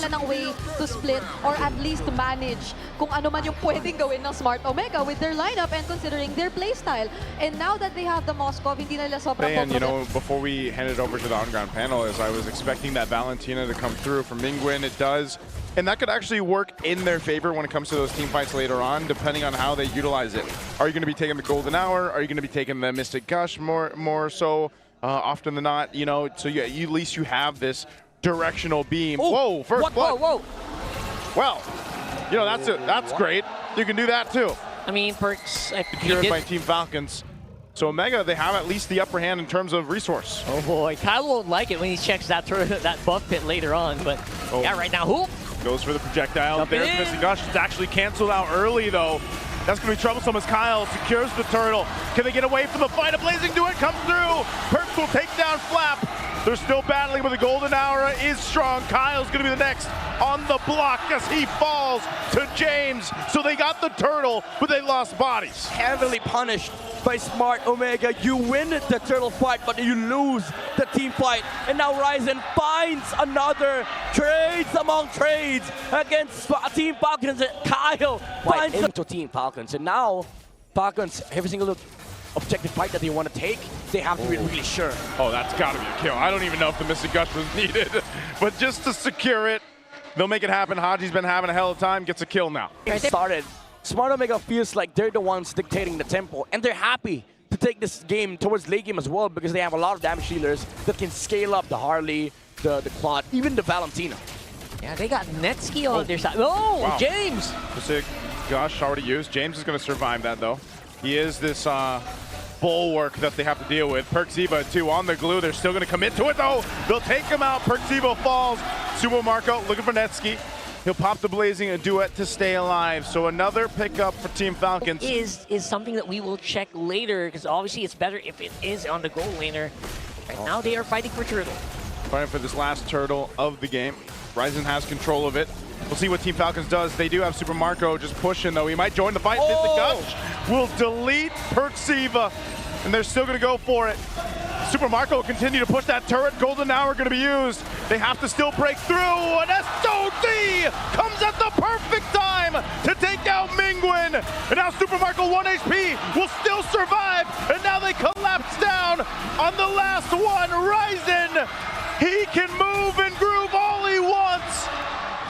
sila ng way to split or at least to manage kung ano man yung pwedeng gawin ng Smart Omega with their lineup and considering their playstyle. And now that they have the Moskov, hindi nila sobrang And you know, before we hand it over to the on-ground panel, as I was expecting that Valentina to come through from Mingwen, it does. And that could actually work in their favor when it comes to those team fights later on, depending on how they utilize it. Are you going to be taking the Golden Hour? Are you going to be taking the Mystic Gush more so often than not? You know, so yeah, at least you have this directional beam. Ooh, whoa, first blood. Whoa. Well, you know, that's great. You can do that too. I mean, Perks, Secured by Team Falcons. So Omega, they have at least the upper hand in terms of resource. Oh boy, Kyle won't like it when he checks that buff pit later on, but yeah, right now, whoop. Goes for the projectile. Jump There's in. Missing Gush. It's actually canceled out early though. That's going to be troublesome as Kyle secures the turtle. Can they get away from the fight? A Blazing Duet comes through. Perks will take down Flap. They're still battling, but the Golden Hour is strong. Kyle's going to be the next on the block as he falls to James. So they got the turtle, but they lost bodies. Heavily punished by Smart Omega. You win the turtle fight, but you lose the team fight. And now Ryzen finds another trades among trades against Team Falcons. Kyle finds into Team Falcons. And now Falcons, every single objective fight that they want to take, they have to be really sure. Oh, that's got to be a kill. I don't even know if the Missing Gush was needed, but just to secure it, they'll make it happen. Haji's been having a hell of a time, gets a kill now. It started. Smart Omega feels like they're the ones dictating the tempo, and they're happy to take this game towards late game as well because they have a lot of damage dealers that can scale up the Harley, the Claude, even the Valentina. Yeah, they got Netsky on their side. Oh, wow. James! Missing Gush already used. James is going to survive that though. He is this bulwark that they have to deal with. Perksiva too on the glue. They're still going to commit to it though. They'll take him out. Perksiva falls. Sumo Marco looking for Netsky. He'll pop the Blazing a duet to stay alive. So another pickup for Team Falcons. Is something that we will check later because obviously it's better if it is on the goal laner. Right now they are fighting for turtle. Fighting for this last turtle of the game. Ryzen has control of it. We'll see what Team Falcons does. They do have Super Marco just pushing though. He might join the fight. Mystic Gush will delete Perksiva, and they're still going to go for it. Super Marco will continue to push that turret. Golden Hour going to be used. They have to still break through. And SOD comes at the perfect time to take out Mingwen. And now Super Marco 1 HP will still survive. And now they collapse down on the last one. Ryzen, he can move and groove all he wants,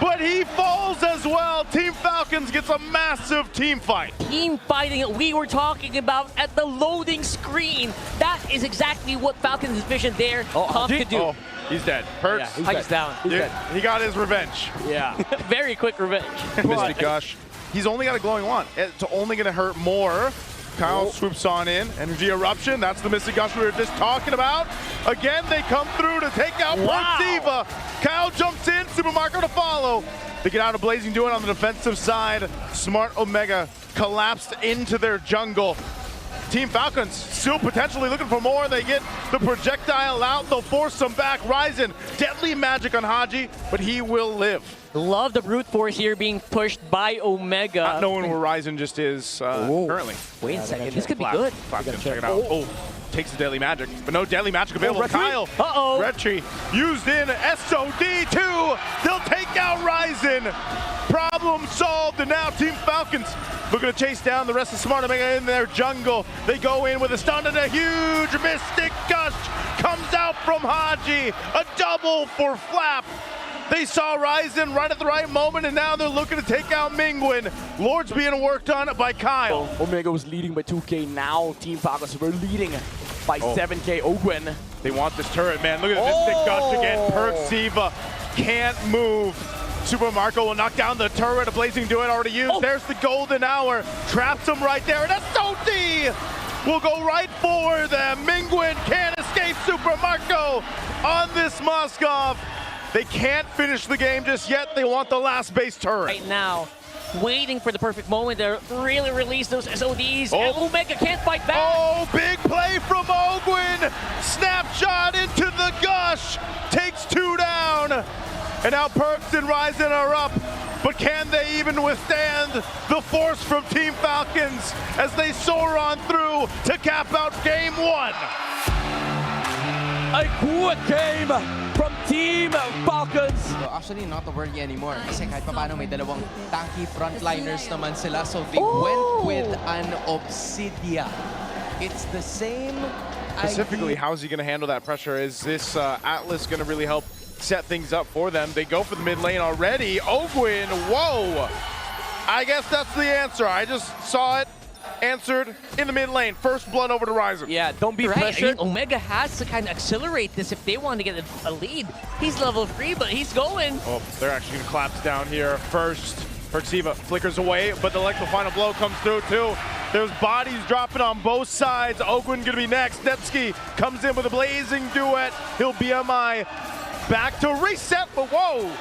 but he falls as well. Team Falcons gets a massive team fight. Team fighting that we were talking about at the loading screen. That is exactly what Falcons' vision there could do. Oh, he's dead. Perks. Yeah, He's down. He's dead. He got his revenge. Yeah. Very quick revenge. Mystic Gush. He's only got a glowing wand. It's only going to hurt more. Kyle swoops on in. Energy Eruption. That's the Mystic Gush we were just talking about. Again, they come through to take out Perksiva. Kyle jumps in. Super Marco to follow. They get out a Blazing Duet on the defensive side. Smart Omega collapsed into their jungle. Team Falcons still potentially looking for more. They get the projectile out. They'll force them back. Ryzen, deadly magic on Haji, but he will live. Love the brute force here being pushed by Omega. Not knowing where Ryzen just is currently. Wait a second, this could be good. Check it out. Oh, takes the deadly magic, but no deadly magic available. Kyle, Red Tree used in SOD2. They'll take out Ryzen. Problem solved, and now Team Falcons looking to chase down the rest of Smart Omega in their jungle. They go in with a stun and a huge Mystic Gush comes out from Haji. A double for Flap. They saw Ryzen right at the right moment, and now they're looking to take out Mingwen. Lord's being worked on by Kyle. Omega was leading by 2K. Now Team Falcons were leading by 7K. Ogwen. They want this turret, man. Look at the Mystic Gush again. Perksiva can't move. Super Marco will knock down the turret. A Blazing Duet already used. There's the Golden Hour. Traps him right there. And SOD will go right for them. Mingwen can't escape Super Marco on this Moskov. They can't finish the game just yet. They want the last base turret. Right now, waiting for the perfect moment to really release those SODs. And Omega can't fight back. Oh, big play from Ogwen. Snapshot into the Gush. Takes 2 down. And now Perks and Ryzen are up. But can they even withstand the force from Team Falcons as they soar on through to cap out game 1? a good game from Team Falcons. So actually, not to worry anymore. Kasi kahit paano may dalawang tanky frontliners naman sila. So they went with an Obsidian. It's the same Specifically, idea. how's he going to handle that pressure? Is this Atlas going to really help set things up for them? They go for the mid lane already. Ogwin, whoa! I guess that's the answer. I just saw it answered in the mid lane. First blood over to Ryzen. Yeah, don't be Right, I pressured. mean, Omega has to kind of accelerate this if they want to get a lead. He's level 3, but he's going. Oh, they're actually going to collapse down here first. FLCN flickers away, but the final blow comes through too. There's bodies dropping on both sides. Ogwin gonna be next. Netsky comes in with a blazing duet. He'll BMI back to reset, but whoa!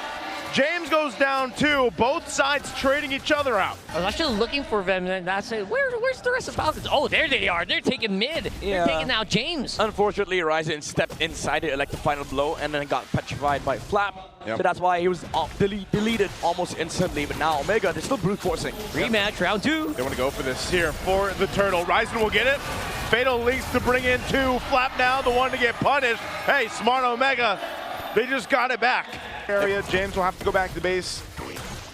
James goes down too. Both sides trading each other out. I was actually looking for them, and I said, where's the rest of Falcons? Oh, there they are. They're taking mid. Yeah. They're taking out James. Unfortunately, Ryzen stepped inside it like the final blow and then got petrified by Flap. Yep. So that's why he was deleted almost instantly. But now Omega, they're still brute forcing. Rematch, round 2. They want to go for this here for the turtle. Ryzen will get it. Fatal links to bring in 2. Flap now, the one to get punished. Hey, smart Omega. They just got it back. Area, James will have to go back to base.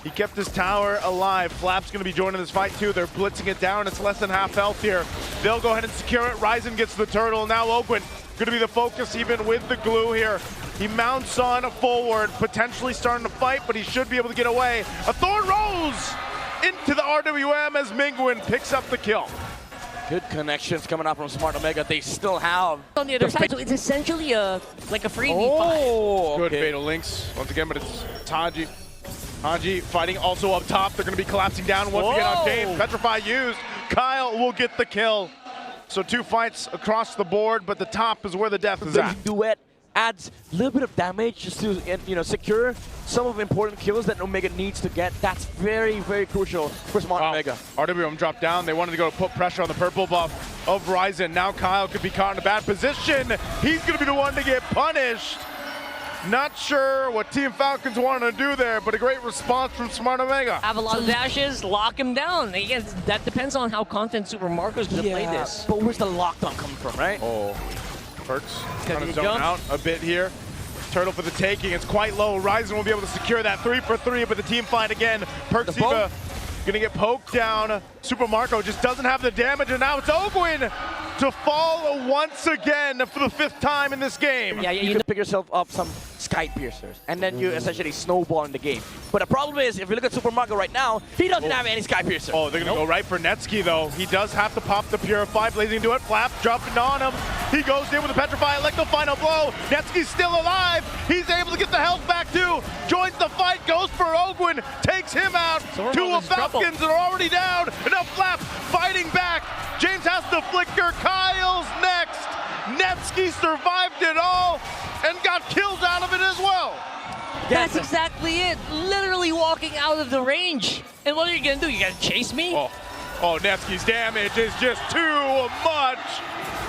He kept his tower alive. Flap's going to be joining this fight too. They're blitzing it down. It's less than half health here. They'll go ahead and secure it. Ryzen gets the turtle. Now Ogwin going to be the focus even with the glue here. He mounts on forward, potentially starting to fight, but he should be able to get away. A Thorn rolls into the RWM as Mingwin picks up the kill. Good connections coming out from Smart Omega. They still have On the other side, so it's essentially like a free v5. Oh, Good okay. fatal links once again, but it's Haji. Haji fighting also up top. They're going to be collapsing down once again on Whoa. James. Petrify used. Kyle will get the kill. So 2 fights across the board, but the top is where the death is at. Duet adds a little bit of damage just to secure some of the important kills that Omega needs to get. That's very, very crucial for Smart Omega. RWM dropped down. They wanted to go to put pressure on the purple buff of Ryzen. Now Kyle could be caught in a bad position. He's going to be the one to get punished. Not sure what Team Falcons wanted to do there, but a great response from Smart Omega. Have a lot of dashes, lock him down. Again, that depends on how Content Super Marco's going to play this. But where's the lockdown coming from, right? Oh, Perks trying to get zone jumped. out a bit here. Turtle for the taking. It's quite low. Ryzen will be able to secure that 3 for 3, but the team fight again. Perks poke. gonna get poked down. Super Marco just doesn't have the damage, and now it's Ogwin to fall once again for the 5th time in this game. Yeah, You can pick yourself up some Sky Piercers, and then you essentially snowball in the game. But the problem is, if you look at Super Marco right now, he doesn't have any Sky Piercers. Oh, they're gonna go right for Netsky though. He does have to pop the Purify, blazing into it. Flap dropping on him. He goes in with the Petrify, like the final blow. Netsky's still alive. He's able to get the health back too. Joins the fight, goes for Ogwin, takes him out. So we're 2 going of into trouble. Falcons are already down. Enough Flap fighting back. James has the flicker. Kyle's next. Netsky survived it all and got killed out of it as well. That's exactly it. Literally walking out of the range. And what are you going to do? You going to chase me? Oh, Netsky's damage is just too much.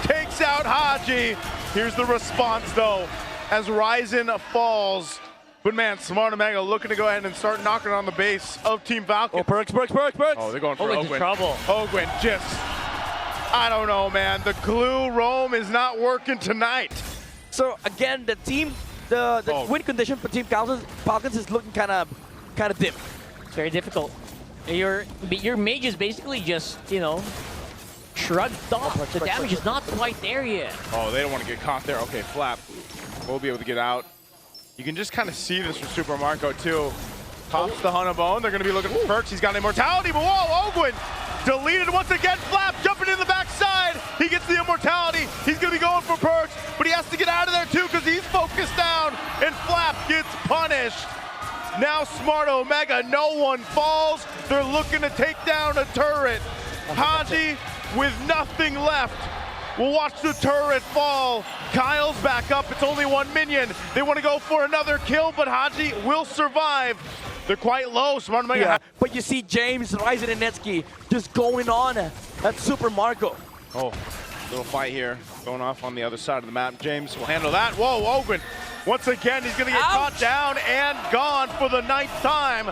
Takes out Haji. Here's the response though, as Ryzen falls. But man, Smart Omega looking to go ahead and start knocking on the base of Team Falcon. Oh, Perks. Oh, they're going for into Ogwin. trouble. Ogwin just, I don't know, man. The glue roam is not working tonight. So again, the team, the win condition for Team Falcons is looking kind of dim. It's very difficult. Your mage is basically just, shrugged off. The damage is not quite there yet. Oh, they don't want to get caught there. Okay, Flap will be able to get out. You can just kind of see this from Super Marco too. Pops the Hunabone. They're going to be looking for Perks. He's got immortality, but whoa, Ogwin deleted once again. Flap jumping in the backside. He gets the immortality. He's going to be going for Perks, but he has to get out of there too because he's focused down, and Flap gets punished. Now Smart Omega, no one falls. They're looking to take down a turret. Haji with nothing left. We'll watch the turret fall. Kyle's back up. It's only 1 minion. They want to go for another kill, but Haji will survive. They're quite low. Smart Omega. Yeah, but you see James, Ryzen, and Netsky just going on at Super Marco. Oh, little fight here going off on the other side of the map. James will handle that. Whoa, Ogwin. Once again, he's going to get caught down and gone for the 9th time.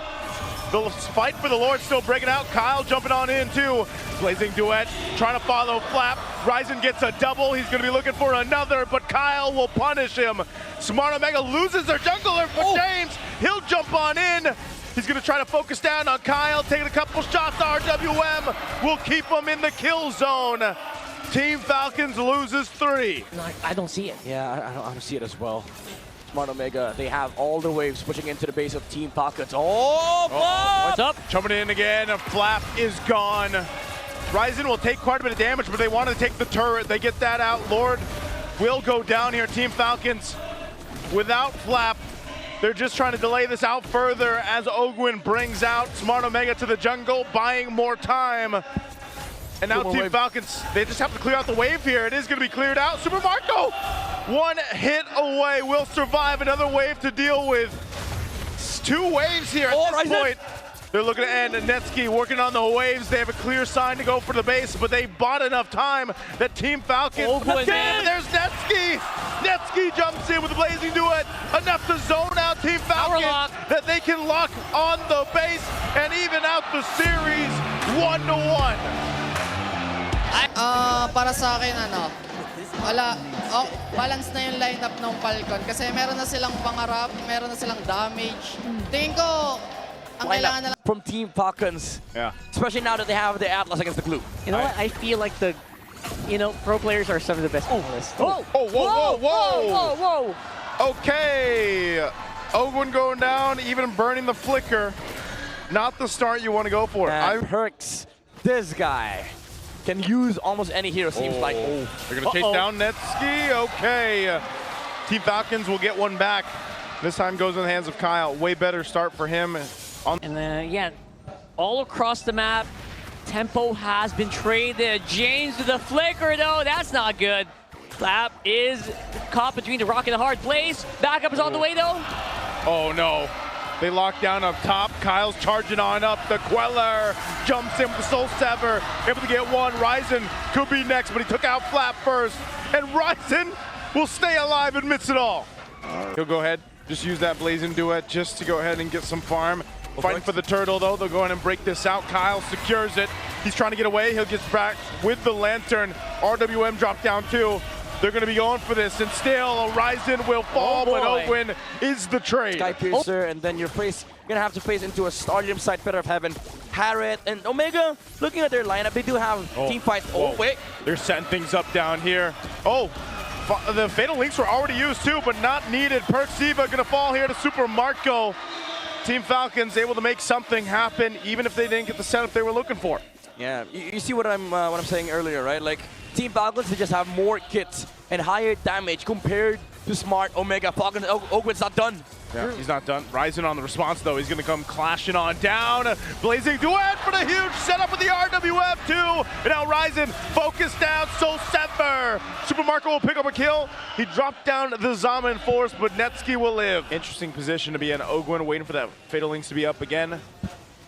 The fight for the Lord still breaking out. Kyle jumping on in too. Blazing duet, trying to follow Flap. Ryzen gets a double. He's going to be looking for another, but Kyle will punish him. Smart Omega loses their jungler for James. He'll jump on in. He's going to try to focus down on Kyle, taking a couple shots. RWM will keep him in the kill zone. Team Falcons loses 3. No, I don't see it. Yeah, I don't see it as well. Smart Omega, they have all the waves pushing into the base of Team Falcons. What's up? Jumping in again. A flap is gone. Ryzen will take quite a bit of damage, but they want to take the turret. They get that out. Lord will go down here. Team Falcons without flap. They're just trying to delay this out further as Ogwin brings out Smart Omega to the jungle, buying more time. And now Team Falcons, they just have to clear out the wave here. It is going to be cleared out. Super Marco, one hit away, will survive another wave to deal with. It's 2 waves here at this point. They're looking to end. Netsky working on the waves. They have a clear sign to go for the base, but they bought enough time that Team Falcons. There's Netsky. Netsky jumps in with a blazing duet. Enough to zone out Team Falcons that they can lock on the base and even out the series 1-1. Para sa akin, balance na yung lineup ng Falcon kasi meron na silang pangarap, meron na silang damage. Tingin ko, ang kailangan na lang from Team Falcons. Yeah. Especially now that they have the Atlas against the Glue. You know what? I feel like the, pro players are some of the best on the list. Whoa, whoa, whoa, whoa. Okay. Ogwin going down, even burning the flicker. Not the start you want to go for. And Perks, this guy can use almost any hero, seems like. They're going to chase down Netsky. Okay. Team Falcons will get one back. This time goes in the hands of Kyle. Way better start for him. And yeah, all across the map, tempo has been traded. James with the flicker, though. That's not good. Flap is caught between the rock and the hard place. Backup is on the way, though. Oh, no. They lock down up top. Kyle's charging on up. The Queller jumps in with the Soul Sever. Able to get one. Ryzen could be next, but he took out Flap first. And Ryzen will stay alive amidst it all. He'll go ahead, just use that Blazing Duet just to go ahead and get some farm. Fighting for the turtle, though. They'll go ahead and break this out. Kyle secures it. He's trying to get away. He'll get back with the Lantern. RWM dropped down, too. They're going to be going for this, and still Ryzen will fall, but Ogwin is the trade. Sky Piercer, and then you're going to have to face into a Stardom side Feather of Heaven. Harriet and Omega, looking at their lineup, they do have team fight. Oh, wait. They're setting things up down here. Oh, the Fatal Links were already used too, but not needed. Perksiva going to fall here to Super Marco. Team Falcons able to make something happen, even if they didn't get the setup they were looking for. Yeah, you see what I'm saying earlier, right? Like, Team Falcons, they just have more kits and higher damage compared to Smart Omega. Falcons, Ogwin's not done. Yeah, he's not done. Ryzen on the response, though. He's going to come clashing on down. Blazing Duet for the huge setup with the RWF, too. And now Ryzen focused down. Soul Sever. Super Marco will pick up a kill. He dropped down the Zama in force, but Netsky will live. Interesting position to be in. Ogwin waiting for that Fatal Links to be up again.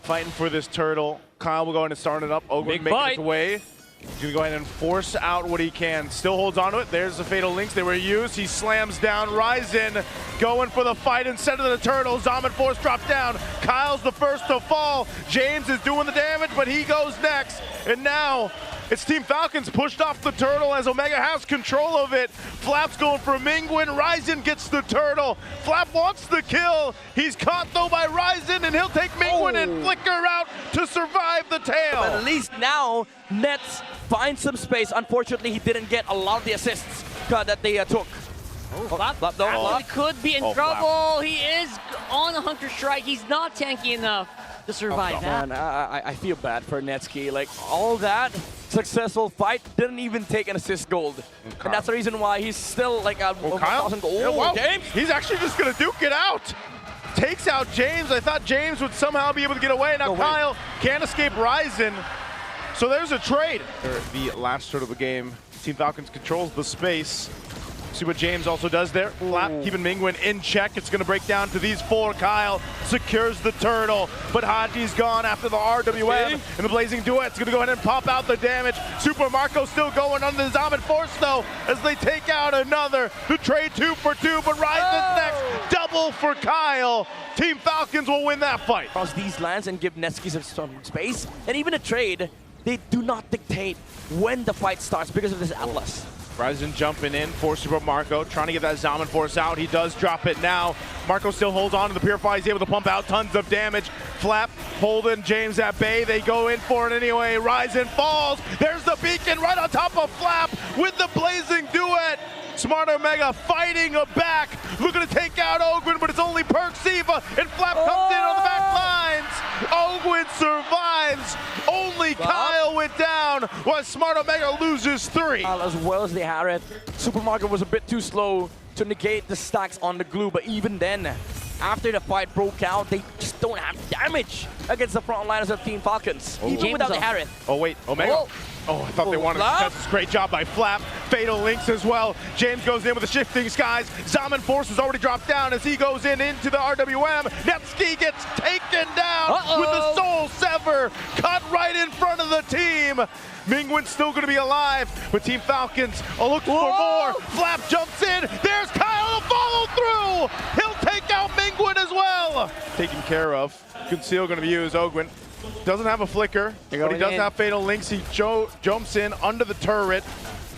Fighting for this turtle. Kyle will go ahead and start it up. Ogwin making his way. He's going to go ahead and force out what he can. Still holds on to it. There's the Fatal Links. They were used. He slams down Ryzen. Going for the fight instead of the turtle. Zaman Force dropped down. Kyle's the first to fall. James is doing the damage, but he goes next. And now it's Team Falcons pushed off the turtle as Omega has control of it. Flap's going for Mingwin. Ryzen gets the turtle. Flap wants the kill. He's caught, though, by Ryzen, and he'll take Mingwin and flicker out to survive the tail. But at least now, Nets finds some space. Unfortunately, he didn't get a lot of the assists that they took. Flap could be in trouble. He is on a Hunter Strike. He's not tanky enough to survive that. Man, I feel bad for Netsky. Like, all that successful fight didn't even take an assist gold. And that's the reason why he's still like a 1,000 gold. James, he's actually just going to duke it out. Takes out James. I thought James would somehow be able to get away. Now Kyle can't escape Ryzen. So there's a trade. The last turn of the game, Team Falcons controls the space. See what James also does there. Flap keeping Mingwin in check. It's going to break down to these 4. Kyle secures the turtle, but Haji's gone after the RWM. And the Blazing Duet's going to go ahead and pop out the damage. Super Marco still going under the Zaman Force, though, as they take out another. The trade 2 for 2, but Ryzen's next. Double for Kyle. Team Falcons will win that fight. Cross these lands and give Netsky some space. And even a trade they do not dictate when the fight starts because of this Atlas. Ryzen jumping in for Super Marco, trying to get that Zaman Force out. He does drop it now. Marco still holds on to the Purify. He's able to pump out tons of damage. Flap holding James at bay. They go in for it anyway. Ryzen falls. There's the beacon right on top of Flap with the blazing duet. Smart Omega fighting back, looking to take out Ogwin, but it's only FLCN, and Flap comes in on the back lines. Ogwin survives. Only Kyle went down, while Smart Omega loses 3. As well as the Harriet. Supermarket was a bit too slow to negate the stacks on the glue, but even then, after the fight broke out, they just don't have damage against the front liners of Team Falcons, even without the Harriet. Oh wait, Omega. Oh, I thought they wanted to test this. Great job by Flap. Fatal links as well. James goes in with the shifting skies. Zaman Force has already dropped down as he goes into the RWM. Netski gets taken down with the Soul Sever. Cut right in front of the team. Mingwin's still going to be alive, but Team Falcons are looking for more. Flap jumps in. There's Kyle to follow through. He'll take out Mingwin as well. Taken care of. Conceal going to be used. Ogwin doesn't have a flicker, but he does have fatal links. He jumps in under the turret,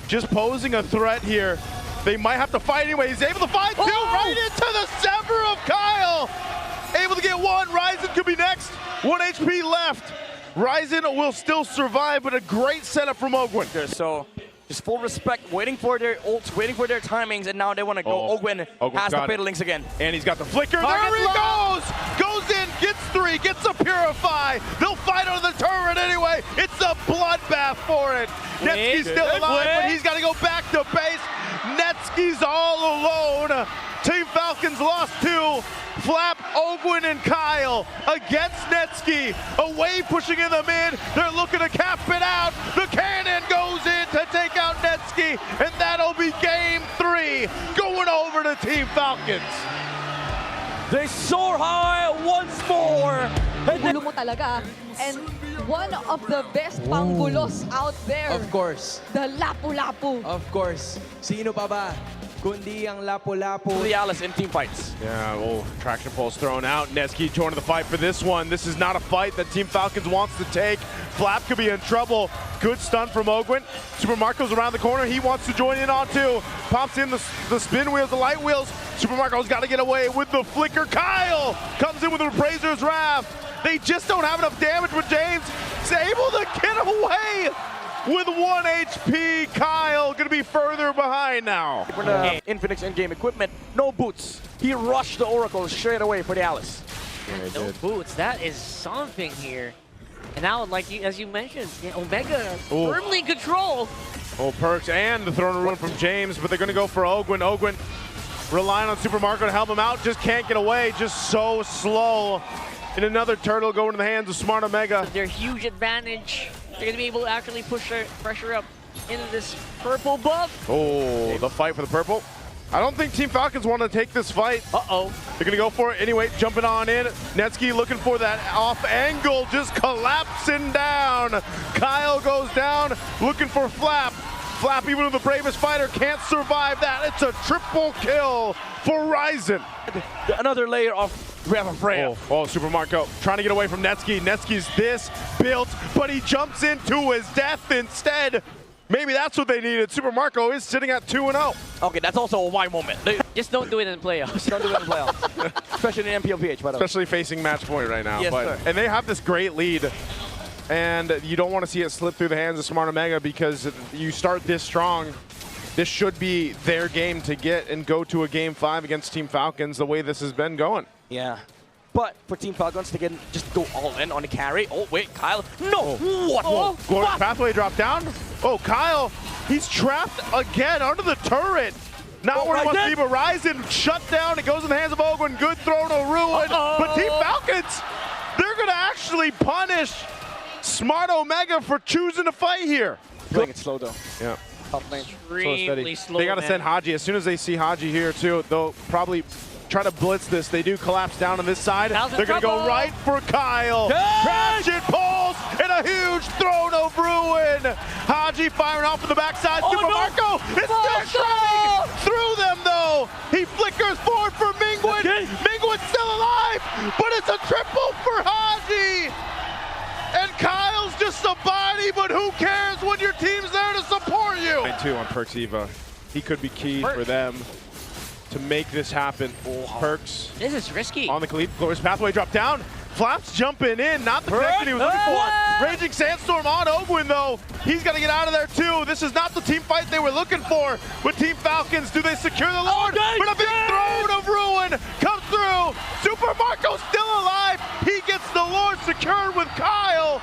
just posing a threat here. They might have to fight anyway. He's able to fight two right into the Sever of Kyle. Able to get one. Ryzen could be next. 1 HP left. Ryzen will still survive, but a great setup from Ogwin. So, just full respect, waiting for their ults, waiting for their timings, and now they want to go. Ogwin has the fatal links again. And he's got the flicker. There he goes! Goes in, gets 3, gets a Purify. They'll fight on the turret anyway. It's a bloodbath for it. Netski's still alive, but he's got to go back to base. Netski's all alone. Team Falcons lost 2. Flap, Ogwin, and Kyle against Netski. A wave pushing in the mid. They're looking to cap it out. The cannon goes in to take out Netski, and that'll be game 3 going over to Team Falcons. They soar high once more. Gulo mo talaga. And one of the best panggulos out there. Of course. The Lapu-Lapu. Of course. Sino pa ba? Kundi ang Lapu-Lapu. The Alice in team fights. Yeah, traction pulse thrown out. Netski joining the fight for this one. This is not a fight that Team Falcons wants to take. Flap could be in trouble. Good stun from Ogwin. Super Marco's around the corner. He wants to join in on too. Pops in the spin wheels, the light wheels. Super Marco's got to get away with the flicker. Kyle comes in with the Appraiser's Wrath. They just don't have enough damage, but James is able to get away with 1 HP. Kyle gonna be further behind now. For the Infinix in-game equipment, no boots. He rushed the Oracle straight away for the Alice. Yeah, no boots, that is something here. And now, like as you mentioned, Omega firmly in control. Oh, Perks and the throne rune from James, but they're gonna go for Ogwin. Ogwin relying on Super Marco to help him out, just can't get away, just so slow. And another turtle going to the hands of Smart Omega. Their huge advantage. They're going to be able to actually push their pressure up into this purple buff. Oh, the fight for the purple. I don't think Team Falcons want to take this fight. Uh-oh. They're going to go for it anyway, jumping on in. Netski looking for that off angle, just collapsing down. Kyle goes down, looking for Flap. Flap, even with the bravest fighter, can't survive that. It's a triple kill for Ryzen. Another layer of Rev Freya. Oh, Super Marco trying to get away from Netski. Netski's this built, but he jumps into his death instead. Maybe that's what they needed. Super Marco is sitting at 2-0. Okay, that's also a why moment. Just don't do it in the playoffs. Don't do it in the playoffs. Especially in MPL PH, by the way. Especially facing match point right now. Yes, sir. And they have this great lead. And you don't want to see it slip through the hands of Smart Omega because you start this strong. This should be their game to get and go to a game 5 against Team Falcons the way this has been going. Yeah. But for Team Falcons to just go all in on the carry. Oh, wait, Kyle. No! What? Whoa. Glory Pathway drop down. Oh, Kyle, he's trapped again under the turret. Not where he wants to be, but Ryzen shut down. It goes in the hands of Ogwin. Good throw to ruin. But Team Falcons, they're going to actually punish Smart Omega for choosing to fight here. Playing it slow, though. Yeah. Top lane. Extremely slow. They got to send Haji. As soon as they see Haji here, too, they'll probably try to blitz this. They do collapse down on this side. They're going to go right for Kyle. Crash it, pulls, and a huge throw to ruin. Haji firing off from the backside. Super Marco is still trying through them, though. He flickers forward for Mingwin. Mingwin's still alive, but it's a triple for Haji. And Kyle's just a body money, but who cares when your team's there to support you? 2 on FLCN. He could be key for them to make this happen. Perks This is risky. on the glorious pathway, drop down. Flaps jumping in, not the connection he was looking for. Raging Sandstorm on Ogwin though. He's got to get out of there too. This is not the team fight they were looking for. With Team Falcons, do they secure the Lord? But a big throne of ruin comes through. Super Marco still alive. He gets the Lord secured with Kyle.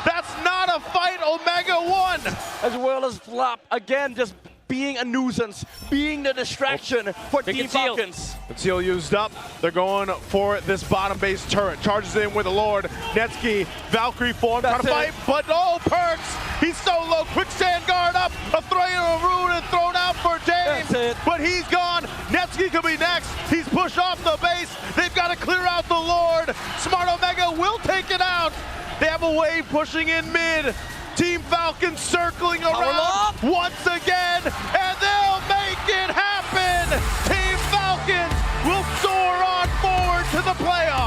That's not a fight, Omega won. As well as Flap, again, just being a nuisance, being the distraction for Team Falcons. Seal used up. They're going for this bottom base turret. Charges in with the Lord. Netsky, Valkyrie form, trying to fight, but no, Perks. He's so low. Quicksand guard up. A throw of ruin and thrown out for James. But he's gone. Netsky could be next. He's pushed off the base. They've got to clear out the Lord. Smart Omega will take it out. They have a wave pushing in mid. Team Falcons circling around once again, and they'll make it happen. Team Falcons will soar on forward to the playoffs.